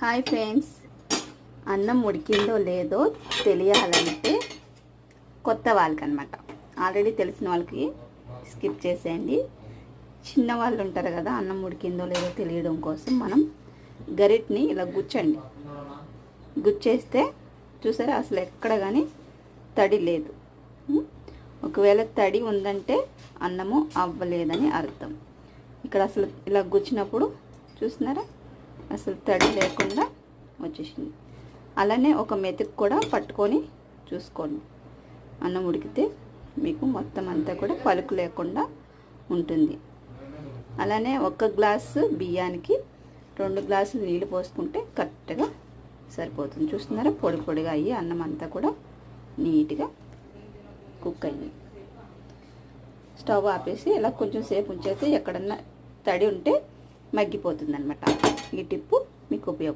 Hi friends, అన్నం ఉడికిందో లేదో తెలియాలంటే కొత్త వాళ్ళకి అనమాట. ఆల్రెడీ తెలిసిన వాళ్ళకి స్కిప్ చేసేయండి. చిన్న వాళ్ళు ఉంటారు కదా, అన్నం ఉడికిందో లేదో తెలియడం కోసం మనం గరిటని ఇలా గుచ్చండి. గుచ్చేస్తే చూసారా, అసలు ఎక్కడ కానీ తడి లేదు. ఒకవేళ తడి ఉందంటే అన్నము అవ్వలేదని అర్థం. ఇక్కడ అసలు ఇలా గుచ్చినప్పుడు చూస్తున్నారా, అసలు తడి లేకుండా వచ్చేసింది. అలానే ఒక మెతుకు కూడా పట్టుకొని చూసుకోండి. అన్నం ఉడికితే మీకు మొత్తం అంతా కూడా పలుకు లేకుండా ఉంటుంది. అలానే 1 గ్లాసు బియ్యానికి 2 గ్లాసులు నీళ్ళు పోసుకుంటే కరెక్ట్గా సరిపోతుంది. చూస్తున్నారా, పొడి పొడిగా అయ్యి అన్నం అంతా కూడా నీట్గా కుక్ అయ్యింది. స్టవ్ ఆపేసి ఇలా కొంచెం సేపు ఉంచేస్తే ఎక్కడన్నా తడి ఉంటే మగ్గిపోతుంది అనమాట. ఈ టిప్పు మీకు ఉపయోగపడుతుంది.